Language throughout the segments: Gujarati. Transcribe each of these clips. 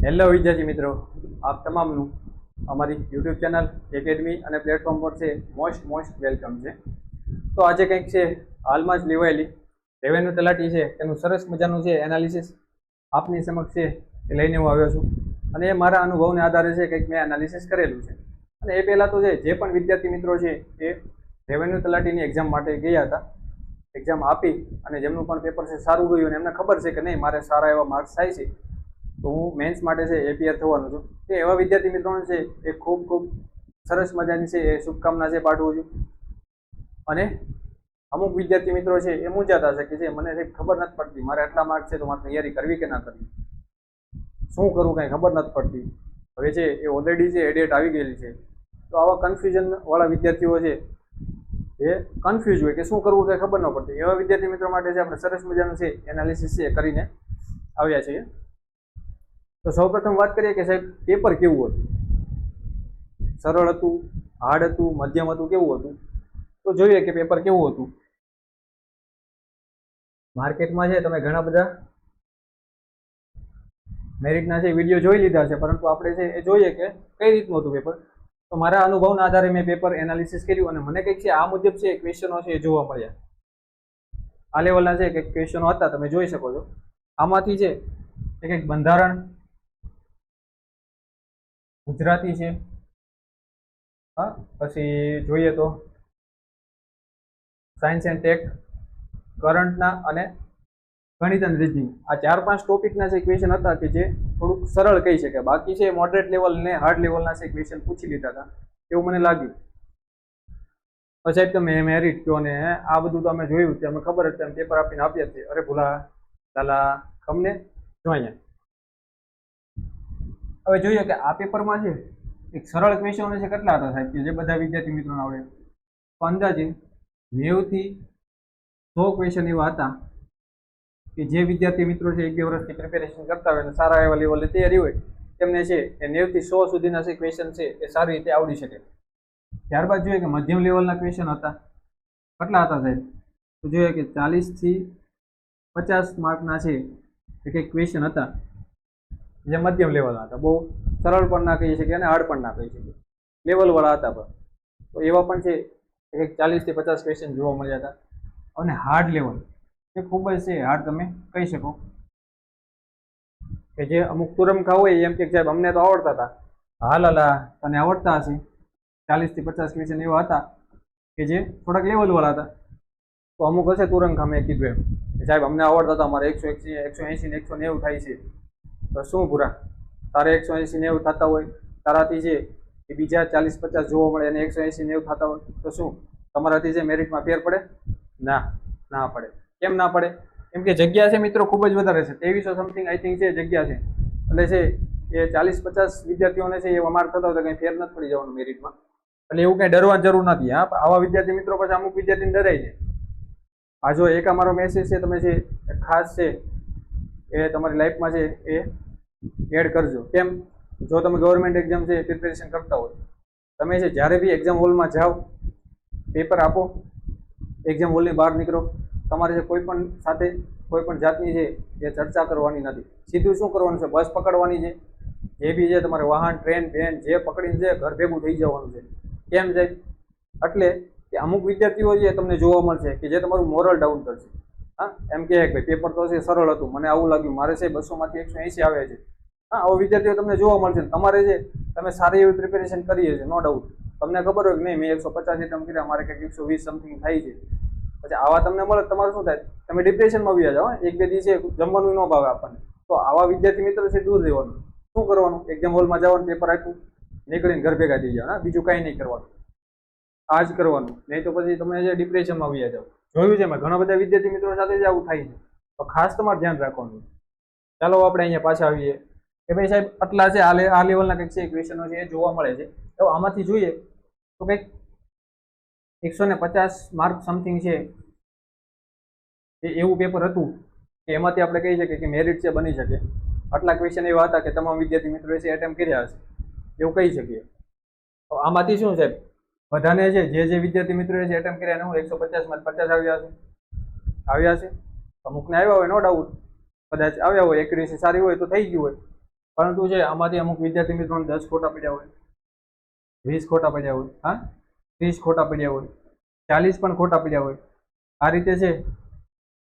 હેલો વિદ્યાર્થી મિત્રો, આપ તમામનું અમારી યુટ્યુબ ચેનલ એકેડમી અને પ્લેટફોર્મ પર છે મોસ્ટ વેલકમ છે. તો આજે કંઈક છે હાલમાં જ લેવાયેલી રેવન્યુ તલાટી છે તેનું સરસ મજાનું છે એનાલિસિસ આપની સમક્ષ છે એ લઈને હું આવ્યો છું. અને એ મારા અનુભવને આધારે છે કંઈક મેં એનાલિસિસ કરેલું છે. અને એ પહેલાં તો જે પણ વિદ્યાર્થી મિત્રો છે એ રેવન્યુ તલાટીની એક્ઝામ માટે ગયા હતા, એક્ઝામ આપી અને જેમનું પણ પેપર છે સારું ગયું અને એમને ખબર છે કે નહીં મારે સારા એવા માર્ક્સ થાય છે તો હું મેન્સ માટે છે એપીઆર થવાનું છું. તો એવા વિદ્યાર્થી મિત્રોને છે એ ખૂબ સરસ મજાની છે એ શુભકામના છે પાઠવું છું. અને અમુક વિદ્યાર્થી મિત્રો છે એ મૂંઝાતા છે કે જે મને ખબર નથી પડતી મારે આટલા માર્ક છે તો મારે તૈયારી કરવી કે ના કરવી, શું કરવું કાંઈ ખબર નથી પડતી. હવે છે એ ઓલરેડી છે એ ડેટ આવી ગયેલી છે. તો આવા કન્ફ્યુઝન વાળા વિદ્યાર્થીઓ છે એ કન્ફ્યુઝ હોય કે શું કરવું કંઈ ખબર ન પડતી, એવા વિદ્યાર્થી મિત્રો માટે છે આપણે સરસ મજાનું છે એનાલિસિસ છે કરીને આવ્યા છીએ. તો સૌપ્રથમ વાત કરીએ કે સાહેબ પેપર કેવું હતું, સરળ હતું, હાર્ડ હતું, મધ્યમ હતું, કેવું હતું. તો જોઈએ કે પેપર કેવું હતું. માર્કેટમાં છે તમે ઘણા બધા મેરિટના છે વિડીયો જોઈ લીધા છે, પરંતુ આપણે છે એ જોઈએ કે કઈ રીતનું હતું પેપર. તો મારા અનુભવના આધારે મેં પેપર એનાલિસિસ કર્યું અને મને કંઈક છે આ મુજબ છે ક્વેશ્ચનો છે એ જોવા મળ્યા. આ લેવલના છે કંઈક ક્વેશ્ચનો હતા, તમે જોઈ શકો છો. આમાંથી છે એ કંઈક બંધારણ, ગુજરાતી છે, હા, પછી જોઈએ તો સાયન્સ એન્ડ ટેક, કરંટના અને ગણિત અને રીઝનિંગ, આ 4-5 ટોપિકના જે ક્વેશ્ચન હતા કે જે થોડુંક સરળ કહી શકાય. બાકી છે મોડરેટ લેવલ ને હાર્ડ લેવલના છે ક્વેશ્ચન પૂછી લીધા હતા એવું મને લાગ્યું. પછી સાહેબ તમે મેરિટ કહો ને આ બધું તો અમે જોયું છે, અમે ખબર હતી, અમે પેપર આપીને આપ્યા છે. અરે ભૂલા લાલા ખમને જો અહીંયા. હવે જોઈએ કે આ પેપરમાં છે એક સરળ ક્વેશ્ચનો છે કેટલા હતા સાહેબ કે જે બધા વિદ્યાર્થી મિત્રોને આવડે. તો અંદાજે 90 થી 100 ક્વેશ્ચન એવા હતા કે જે વિદ્યાર્થી મિત્રો છે 1-2 વર્ષથી પ્રિપેરેશન કરતા હોય અને સારા એવા લેવલે તૈયારી હોય તેમને છે એ 90 થી 100 સુધીના જે ક્વેશ્ચન છે એ સારી રીતે આવડી શકે. ત્યારબાદ જોઈએ કે મધ્યમ લેવલના ક્વેશ્ચન હતા કેટલા હતા સાહેબ. તો જોઈએ કે 40 થી 50 માર્કના છે એ કંઈક ક્વેશ્ચન હતા જે મધ્યમ લેવલના હતા, બહુ સરળ પણ ના કહી શકીએ અને હાર્ડ પણ ના કહી શકીએ, લેવલવાળા હતા. પણ તો એવા પણ છે કંઈક 40 થી 50 ક્વેશ્ચન જોવા મળ્યા હતા. અને હાર્ડ લેવલ એ ખૂબ જ છે હાર્ડ તમે કહી શકો કે જે અમુક તુરમખા હોય એમ કે સાહેબ અમને તો આવડતા હતા. હાલ અલા તને આવડતા હશે. 40 થી 50 ક્વેશ્ચન એવા હતા કે જે થોડાક લેવલવાળા હતા. તો અમુક હશે તુરંખા, મેં કીધું એમ કે સાહેબ અમને આવડતા હતા, અમારે 180 ને 190 થાય છે. તો શું પૂરા તારે 180-90 થતા હોય, તારાથી છે એ બીજા 40-50 જોવા મળે અને 180-90 થતા હોય તો શું તમારાથી જે મેરિટમાં ફેર પડે? ના પડે. કેમ ના પડે? કેમ કે જગ્યા છે મિત્રો ખૂબ જ વધારે છે, 2300 સમથિંગ આઈ થિંક છે જગ્યા છે. એટલે છે એ 40-50 વિદ્યાર્થીઓને છે એવા માર્ક થતા હોય તો કંઈ ફેર નથી પડી જવાનું મેરિટમાં. એટલે એવું કંઈ ડરવાની જરૂર નથી. હા, આવા વિદ્યાર્થી મિત્રો પછી અમુક વિદ્યાર્થીને ડરાય છે. આ જો એક અમારો મેસેજ છે, તમે છે ખાસ છે એ તમારી લાઈફમાં છે એ એડ કરજો. કેમ? જો તમે ગવર્મેન્ટ એક્ઝામ છે પ્રિપેરેશન કરતા હોય, તમે છે જ્યારે બી એક્ઝામ હોલમાં જાઓ, પેપર આપો, એક્ઝામ હોલની બહાર નીકળો, તમારે છે કોઈ પણ સાથે કોઈ પણ જાતની છે એ ચર્ચા કરવાની નથી. સીધું શું કરવાનું છે, બસ પકડવાની છે, જે બી છે તમારે વાહન, ટ્રેન, વેન જે પકડીને છે ઘર ભેગું થઈ જવાનું છે. કેમ જાય? એટલે કે અમુક વિદ્યાર્થીઓ છે તમને જોવા મળશે કે જે તમારું મોરલ ડાઉન કરશે. હા, એમ કે ભાઈ પેપર તો છે સરળ હતું, મને આવું લાગ્યું, મારે છે 200માંથી 180 આવે છે. હા, આવા વિદ્યાર્થીઓ તમને જોવા મળશે. તમારે છે તમે સારી એવી પ્રિપેરેશન કરીએ છે, નો ડાઉટ. તમને ખબર હોય કે નહીં મેં 150 એટમ કર્યા, મારે કંઈક 120 સમથિંગ થાય છે. પછી આવા તમને મળે તમારે શું થાય? તમે ડિપ્રેશનમાં વ્યા જાઓ. 1-2 દિવસે જમવાનું ન ભાવે આપણને. તો આવા વિદ્યાર્થી મિત્રો છે દૂર રહેવાનું. શું કરવાનું? એક્ઝામ હોલમાં જવાનું, પેપર આપ્યું, નીકળીને ઘર ભેગા થઈ જવાના. બીજું કાંઈ નહીં કરવાનું. આ જ કરવાનું, નહીં તો પછી તમે જે ડિપ્રેશનમાં વ્યા જાઓ. જોયું છે મેં ઘણા બધા વિદ્યાર્થી મિત્રો સાથે જ આવું થાય છે. તો ખાસ તમારે ધ્યાન રાખવાનું. ચાલો આપણે અહીંયા પાછા આવીએ કે ભાઈ સાહેબ આટલા છે આ લેવલના કંઈક છે ક્વેશ્ચનો છે એ જોવા મળે છે. તો આમાંથી જોઈએ તો કંઈક 150 માર્ક સમથિંગ છે એ એવું પેપર હતું કે એમાંથી આપણે કહી શકીએ કે મેરિટ છે બની શકે. આટલા ક્વેશ્ચન એવા હતા કે તમામ વિદ્યાર્થી મિત્રો છે એટેમ્પ કર્યા હશે એવું કહી શકીએ. તો આમાંથી શું સાહેબ બધાને છે જે વિદ્યાર્થી મિત્રો છે એટેમ્પ કર્યા એને હું 150માંથી 50 આવ્યા છે. અમુકને આવ્યા હોય નો ડાઉટ, કદાચ આવ્યા હોય, એક્યુરેસી સારી હોય તો થઈ ગયું હોય. પરંતુ છે આમાંથી અમુક વિદ્યાર્થી મિત્રોને 10 ખોટા પડ્યા હોય, 20 ખોટા પડ્યા હોય, હા 30 ખોટા પડ્યા હોય, 40 પણ ખોટા પડ્યા હોય. આ રીતે છે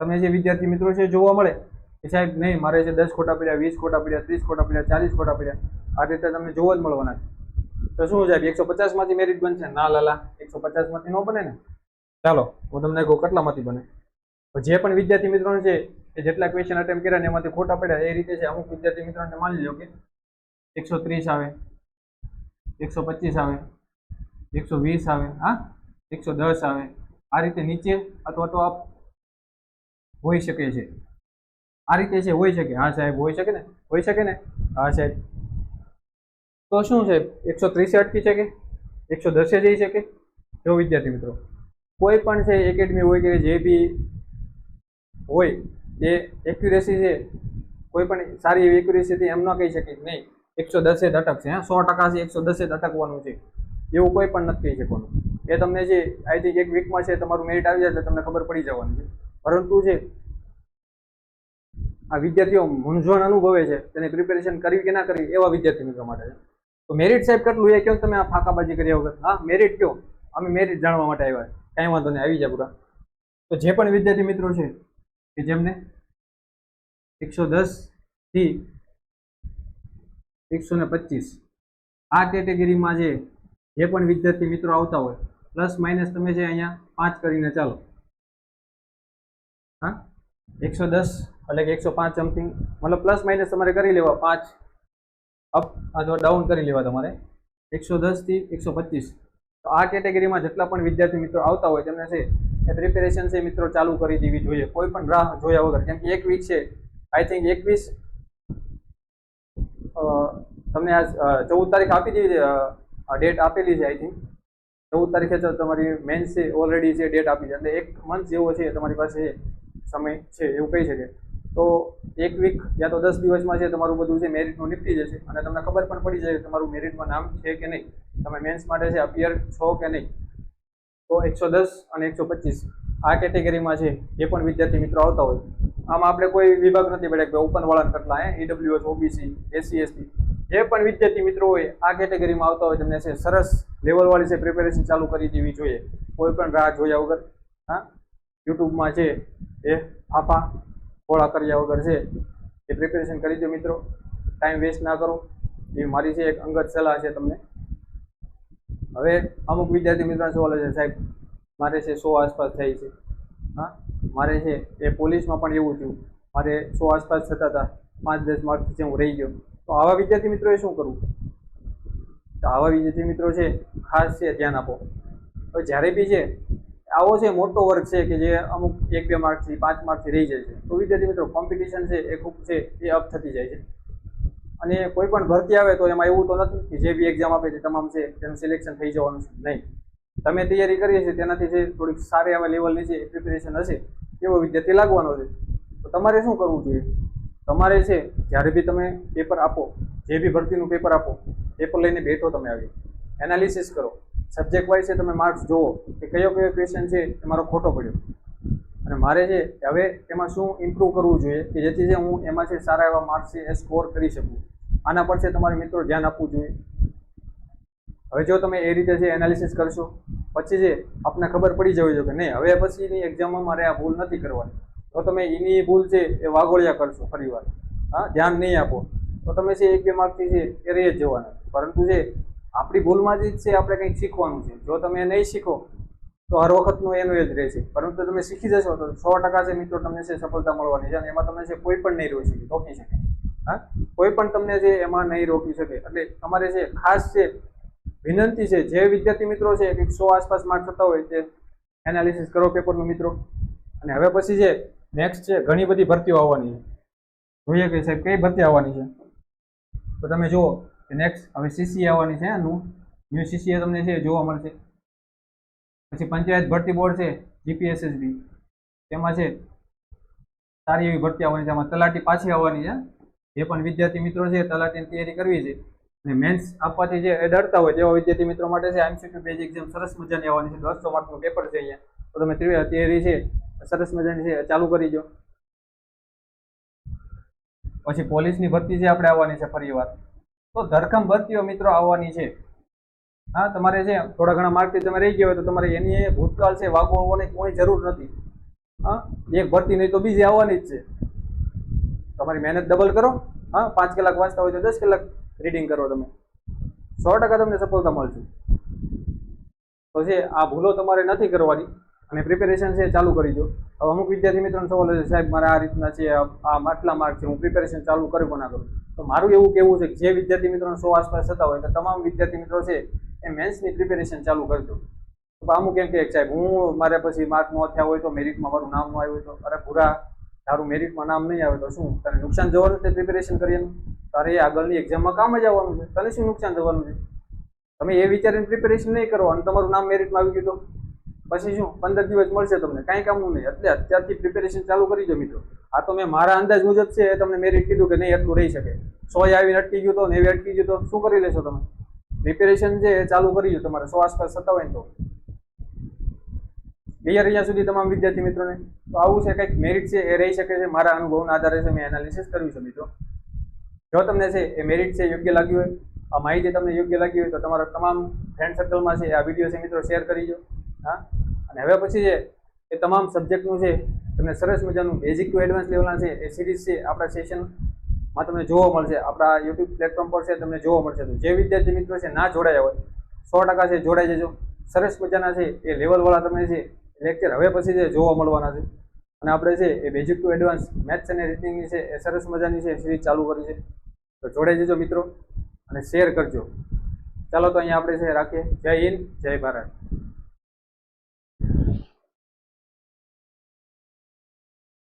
તમે જે વિદ્યાર્થી મિત્રો છે જોવા મળે કે સાહેબ નહીં મારે છે 10 ખોટા પડ્યા, 20 ખોટા પડ્યા, 30 ખોટા પડ્યા, 40 ખોટા પડ્યા, આ રીતે તમને જોવા જ મળવાના છે. તો શું સાહેબ 150 માંથી મેરિટ બનશે? ના લાલા, 150 માંથી ન બને ને. ચાલો હું તમને કહું કેટલામાંથી બને. તો જે પણ વિદ્યાર્થી મિત્રોને છે કે જેટલા ક્વેશ્ચન અટેમ્પ્ટ કર્યા ને એમાંથી ખોટા પડ્યા એ રીતે છે અમુક વિદ્યાર્થી મિત્રોને માની લો કે 130 આવે, 125 આવે, 120 આવે, હા 110 આવે, આ રીતે નીચે અથવા તો આપ હોઈ શકે છે. આ રીતે છે હોઈ શકે. હા સાહેબ હોઈ શકે ને, હોઈ શકે ને. હા સાહેબ. તો શું છે 130 અટકી શકે, 110 જઈ શકે. જો વિદ્યાર્થી મિત્રો કોઈ પણ છે એકેડમી હોય કે જે બી હોય એ એક્યુરેસી છે કોઈ પણ સારી એવી એક્યુરેસીથી એમ ન કહી શકે નહીં 110 જ અટકશે. હા 100% છે 110 જ અટકવાનું છે એવું કોઈ પણ નથી કહી શકવાનું. એ તમને જે આઈ થિંક એક વીકમાં છે તમારું મેરિટ આવી જાય એટલે તમને ખબર પડી જવાની છે. પરંતુ છે આ વિદ્યાર્થીઓ મૂંઝવણ અનુભવે છે તેને પ્રિપેરેશન કરવી કે ના કરવી એવા વિદ્યાર્થી મિત્રો માટે છે. તો મેરિટ સાહેબ કેટલું એ કેમ તમે આ ફાંકાબાજી કર્યા વગર? હા મેરિટ કયો? અમે મેરિટ જાણવા માટે આવ્યા. કાંઈ વાંધો નહીં, આવી જાય પૂરા. તો જે પણ વિદ્યાર્થી મિત્રો છે કે જેમને 110 થી 125 આ કેટેગરીમાં જે પણ વિદ્યાર્થી મિત્રો આવતા હોય પ્લસ માઇનસ તમે છે અહીંયા 5 કરીને ચાલો. હા 110 એટલે કે 105 સમથિંગ મતલબ પ્લસ માઇનસ તમારે કરી લેવા 5 અપ અથવા ડાઉન કરી લેવા તમારે 110 થી 125. તો આ કેટેગરીમાં જેટલા પણ વિદ્યાર્થી મિત્રો આવતા હોય તેમને છે એ પ્રિપેરેશન છે મિત્રો ચાલુ કરી દેવી જોઈએ કોઈ પણ રાહ જોયા વગર. કેમ કે એક વીક છે આઈ થિંક 21 તમને આ 14 તારીખ આપી દીધી ડેટ આપેલી છે. આઈ થિંક 14 તારીખે તો તમારી મેન્સ છે ઓલરેડી છે ડેટ આપી છે એટલે એક મંથ જેવો છે તમારી પાસે સમય છે એવું કહી શકે. તો એક વીક યા તો 10 દિવસમાં છે તમારું બધું છે મેરિટનું નિપટી જશે અને તમને ખબર પણ પડી જાય તમારું મેરિટમાં નામ છે કે નહીં, તમે મેન્સ માટે છે અપિયર છો કે નહીં. તો 110 અને 125 આ કેટેગરીમાં છે જે પણ વિદ્યાર્થી મિત્રો આવતા હોય આમાં આપણે કોઈ વિભાગ નથી પડ્યા કે ઓપન વાળા કેટલા ઈડબ્લ્યુએસ ઓબીસી એસસી એસટી જે પણ વિદ્યાર્થી મિત્રો હોય આ કેટેગરીમાં આવતા હોય તેમને છે સરસ લેવલવાળી છે પ્રિપેરેશન ચાલુ કરી દેવી જોઈએ કોઈ પણ રાહ જોયા વગર. હા યુટ્યુબમાં છે એ ફાફા ખોળા કર્યા વગર છે એ પ્રિપેરેશન કરી દો મિત્રો, ટાઈમ વેસ્ટ ના કરો એ મારી છે એક અંગત સલાહ છે તમને. હવે અમુક વિદ્યાર્થી મિત્રોને સવાલ છે સાહેબ મારે છે 100 આસપાસ થાય છે. હા મારે છે એ પોલીસમાં પણ એવું થયું મારે 100 આસપાસ થતા હતા 5-10 માર્કથી હું રહી ગયો. તો આવા વિદ્યાર્થી મિત્રોએ શું કરવું? તો આવા વિદ્યાર્થી મિત્રો છે ખાસ છે ધ્યાન આપો. હવે જ્યારે બી છે આવો છે મોટો વર્ગ છે કે જે અમુક 1-2 માર્કથી 5 માર્કથી રહી જાય છે તો વિદ્યાર્થી મિત્રો કોમ્પિટિશન છે એ ખૂબ છે એ અપ થતી જાય છે. અને કોઈ પણ ભરતી આવે તો એમાં એવું તો નથી કે જે બી એક્ઝામ આપે તે તમામ છે તેનું સિલેક્શન થઈ જવાનું છે. નહીં, તમે તૈયારી કરીએ છીએ તેનાથી છે થોડીક સારી એવા લેવલની છે પ્રિપેરેશન હશે એવો વિદ્યાર્થી લાગવાનો છે. તો તમારે શું કરવું જોઈએ? તમારે છે જ્યારે બી તમે પેપર આપો જે બી ભરતીનું પેપર આપો પેપર લઈને બેઠો તમે આવી એનાલિસિસ કરો સબ્જેક્ટ વાઇઝ છે તમે માર્ક્સ જુઓ કે કયો ક્વેશ્ચન છે એ મારો ખોટો પડ્યો અને મારે છે હવે એમાં શું ઇમ્પ્રૂવ કરવું જોઈએ કે જેથી છે હું એમાં છે સારા એવા માર્ક્સ છે એ સ્કોર કરી શકું. આના પર છે તમારે મિત્રો ધ્યાન આપવું જોઈએ. હવે જો તમે એ રીતે છે એનાલિસિસ કરશો પછી છે આપને ખબર પડી જવી જોઈએ કે નહીં હવે પછીની એક્ઝામમાં મારે આ ભૂલ નથી કરવાની. તો તમે એની ભૂલ છે એ વાગોળિયા કરશો ફરીવાર, હા ધ્યાન નહીં આપો તો તમે છે 1-2 માર્કથી છે એ રહી જ જવાના. પરંતુ છે આપણી ભૂલમાંથી જ છે આપણે કંઈક શીખવાનું છે. જો તમે નહીં શીખો તો હર વખતનું એનું એ જ રહેશે. પરંતુ તમે શીખી જશો તો 100% છે મિત્રો તમને છે સફળતા મળવાની છે અને એમાં તમને છે કોઈ પણ નહીં રોકી શકે. હા કોઈ પણ તમને છે એમાં નહીં રોકી શકે. એટલે તમારે છે ખાસ છે વિનંતી છે જે વિદ્યાર્થી મિત્રો છે કે 100 આસપાસ માર્ક થતા હોય તે એનાલિસિસ કરો પેપરનું મિત્રો. અને હવે પછી છે નેક્સ્ટ છે ઘણી બધી ભરતીઓ આવવાની છે. જોઈએ કે સાહેબ કઈ ભરતી આવવાની છે તો તમે જુઓ કે નેક્સ્ટ હવે સીસીએ આવવાની છે. ન્યૂ સીસીએ તમને છે જોવા મળશે. પછી પંચાયત ભરતી બોર્ડ છે જીપીએસએસબી તેમાં છે સારી એવી ભરતી આવવાની છે. આમાં તલાટી પાછી આવવાની છે. જે પણ વિદ્યાર્થી મિત્રો છે તલાટીની તૈયારી કરવી છે અને મેન્સ આપવાથી જે એ ડરતા હોય તેવા વિદ્યાર્થી મિત્રો માટે છે એમસીક્યુ બેઝ એક્ઝામ સરસ મજાની આવવાની છે. 200 માર્કનું પેપર છે અહીંયા. તો તમે તૈયારી છે સરસ મજાની છે ચાલુ કરી દો. પછી પોલીસની ભરતી જે આપણે આવવાની છે ફરીવાર, તો ધરખમ ભરતીઓ મિત્રો આવવાની છે. હા, તમારે છે થોડા ઘણા માર્કથી તમે રહી ગયા હોય તો તમારે એની ભૂતકાળ છે વાગવવાની કોઈ જરૂર નથી. હા, એક ભરતી નહીં તો બીજી આવવાની જ છે. તમારી મહેનત ડબલ કરો. હા, 5 કલાક વાંચતા હોય તો 10 કલાક રીડિંગ કરો. તમે 100% તમને સફળતા મળશે. તો છે આ ભૂલો તમારે નથી કરવાની અને પ્રિપેરેશન છે ચાલુ કરી દો. હવે અમુક વિદ્યાર્થી મિત્રોને સવાલ છે, સાહેબ મારે આ રીતના છે, આ આટલા માર્ક છે, હું પ્રિપેરેશન ચાલુ કરું કે ના કરું? તો મારું એવું કહેવું છે કે જે વિદ્યાર્થી મિત્રોને 100 આસપાસ થતા હોય તો તમામ વિદ્યાર્થી મિત્રો છે એ મેન્સની પ્રિપેરેશન ચાલુ કરજો. તો અમુક એમ કે સાહેબ હું મારે પછી માર્ક ન થયા હોય તો, મેરિટમાં મારું નામ ન આવ્યું હોય તો, અરે પૂરા તારું મેરિટમાં નામ નહીં આવે તો શું તને નુકસાન જવાનું છે? પ્રિપેરેશન કરીને તારે આગળની એક્ઝામમાં કામ જ આવવાનું છે. તને શું નુકસાન જવાનું છે? તમે એ વિચારીને પ્રિપેરેશન નહીં કરો અને તમારું નામ મેરિટમાં આવી ગયું તો પછી શું 15 દિવસ મળશે તમને, કાંઈ કામનું નહીં. એટલે અત્યારથી પ્રિપેરેશન ચાલુ કરી દો મિત્રો. આ તો મેં મારા અંદાજ મુજબ છે તમને મેરિટ કીધું કે નહીં એટલું રહી શકે. 100 આવીને અટકી ગયું તો, 90 અટકી ગયું તો શું કરી લેશો તમે? પ્રિપેરેશન છે એ ચાલુ કરી દો. તમારે 100 આસપાસ થતા હોય ને તો ક્લિયર અહીંયા સુધી તમામ વિદ્યાર્થી મિત્રોને? તો આવું છે કંઈક મેરિટ છે એ રહી શકે છે. મારા અનુભવના આધારે છે મેં એનાલિસિસ કર્યું છે મિત્રો. જો તમને છે એ મેરિટ છે યોગ્ય લાગ્યું હોય, આ માહિતી તમને યોગ્ય લાગી હોય તો તમારા તમામ ફ્રેન્ડ સર્કલમાં છે આ વિડીયો છે મિત્રો શેર કરી દો. હા, અને હવે પછી છે એ તમામ સબ્જેક્ટનું છે તમને સરસ મજાનું બેઝિક ટુ એડવાન્સ લેવલના છે એ સિરીઝ છે આપણા સેશનમાં તમને જોવા મળશે. આપણા યુટ્યુબ પ્લેટફોર્મ પર છે તમને જોવા મળશે. તો જે વિદ્યાર્થી મિત્રો છે ના જોડાયા હોય 100% છે જોડાઈ જજો. સરસ મજાના છે એ લેવલવાળા તમને છે લેક્ચર હવે પછી છે જોવા મળવાના છે. અને આપણે છે એ બેઝિક ટુ એડવાન્સ મેથ્સ અને રીઝનિંગની છે એ સરસ મજાની છે સિરીઝ ચાલુ કરી છે. તો જોડાઈ જજો મિત્રો અને શેર કરજો. ચાલો તો અહીંયા આપણે છે રાખીએ. જય હિન્દ, જય ભારત.